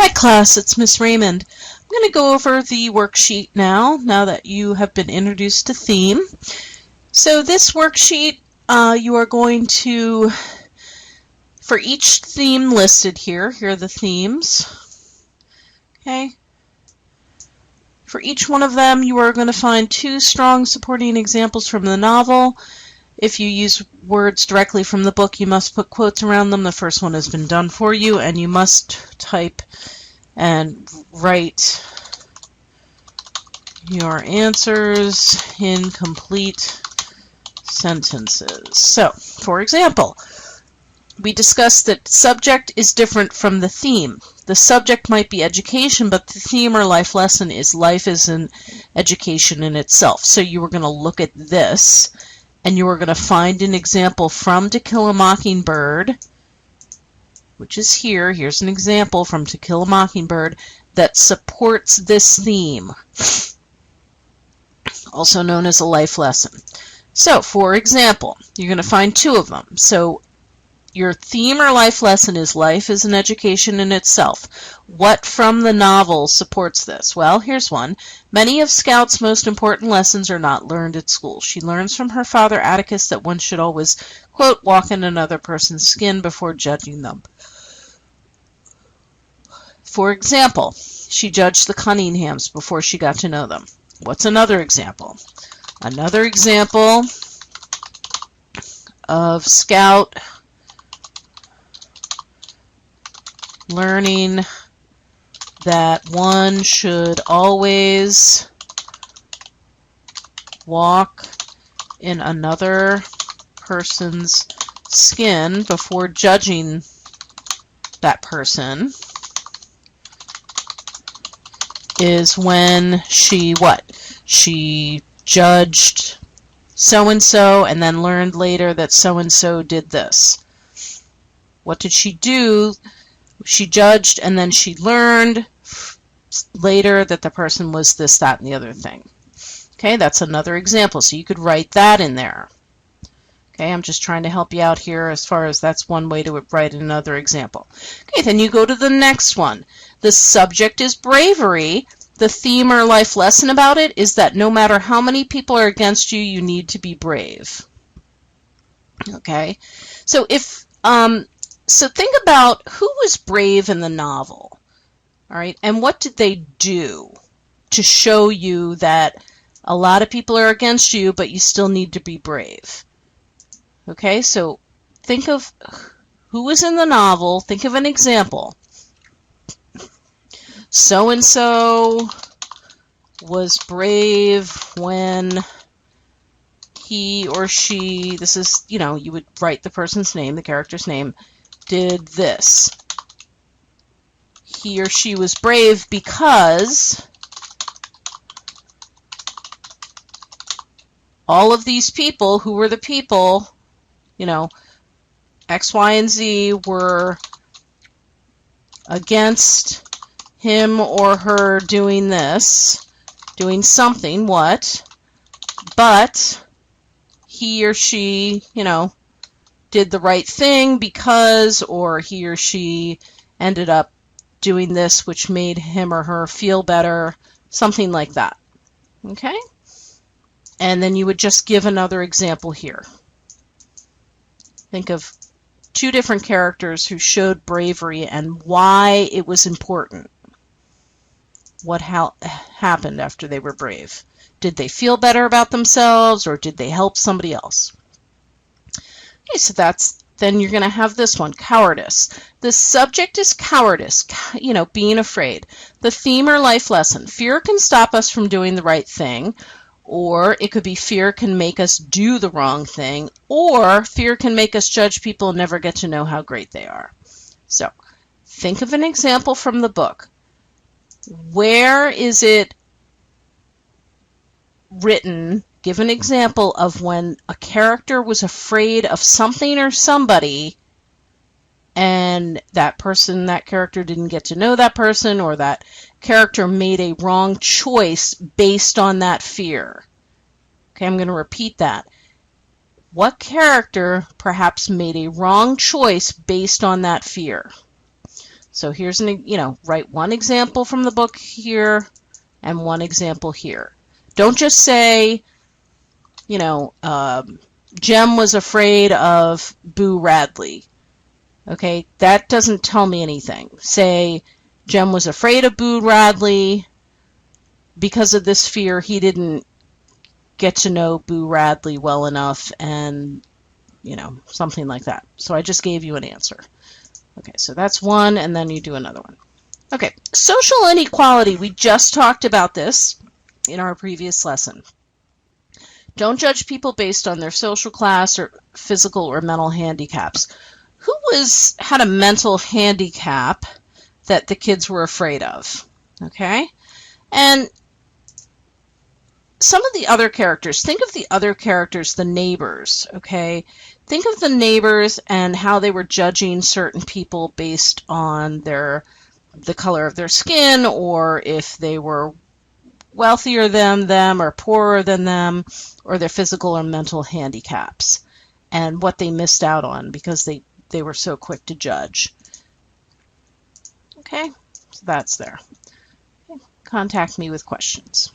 Hi class, it's Miss Raymond. I'm going to go over the worksheet now that you have been introduced to theme. So this worksheet, you are going to, for each theme listed here are the themes. Okay. For each one of them, you are going to find two strong supporting examples from the novel. If you use words directly from the book, you must put quotes around them. The first one has been done for you, and you must type and write your answers in complete sentences. So, for example, we discussed that subject is different from the theme. The subject might be education, but the theme or life lesson is life is an education in itself. So you were going to look at this, and you were going to find an example from To Kill a Mockingbird, which is here. Here's an example from To Kill a Mockingbird that supports this theme, also known as a life lesson. So, for example, you're going to find two of them. So, your theme or life lesson is life is an education in itself. What from the novel supports this? Well, here's one. Many of Scout's most important lessons are not learned at school. She learns from her father Atticus that one should always, quote, walk in another person's skin before judging them. For example, she judged the Cunninghams before she got to know them. What's another example? Another example of Scout learning that one should always walk in another person's skin before judging that person is when she She judged so-and-so and then learned later that so-and-so did this. What did she do? She judged and then she learned later that the person was this, that, and the other thing. Okay, that's another example. So you could write that in there. Okay, I'm just trying to help you out here as far as that's one way to write another example. Okay, then you go to the next one. The subject is bravery. The theme or life lesson about it is that no matter how many people are against you, you need to be brave. Okay, so so think about who was brave in the novel, all right, and what did they do to show you that a lot of people are against you, but you still need to be brave. Okay, so think of who was in the novel. Think of an example. So-and-so was brave when he or she, this is, you would write the person's name, the character's name, did this. He or she was brave because all of these people, who were the people, X, Y, and Z were against him or her doing this, doing something, but he or she, did the right thing because, or he or she ended up doing this which made him or her feel better, something like that. Okay? And then you would just give another example here. Think of two different characters who showed bravery and why it was important. What happened after they were brave? Did they feel better about themselves or did they help somebody else? Okay, so then you're going to have this one, cowardice. The subject is cowardice, being afraid. The theme or life lesson, fear can stop us from doing the right thing, or it could be fear can make us do the wrong thing, or fear can make us judge people and never get to know how great they are. So think of an example from the book. Where is it written? Give an example of when a character was afraid of something or somebody and that character didn't get to know that person, or that character made a wrong choice based on that fear. Okay, I'm going to repeat that. What character perhaps made a wrong choice based on that fear? So here's write one example from the book here and one example here. Don't just say, Jem was afraid of Boo Radley. Okay, that doesn't tell me anything. Say, Jem was afraid of Boo Radley. Because of this fear, he didn't get to know Boo Radley well enough, and, something like that. So I just gave you an answer. Okay, so that's one, and then you do another one. Okay, social inequality. We just talked about this in our previous lesson. Don't judge people based on their social class or physical or mental handicaps. Who had a mental handicap that the kids were afraid of? Okay, and some of the other characters, think of the other characters, the neighbors, okay? Think of the neighbors and how they were judging certain people based on the color of their skin, or if they were wealthier than them or poorer than them, or their physical or mental handicaps, and what they missed out on because they were so quick to judge. Okay, so that's there. Okay. Contact me with questions.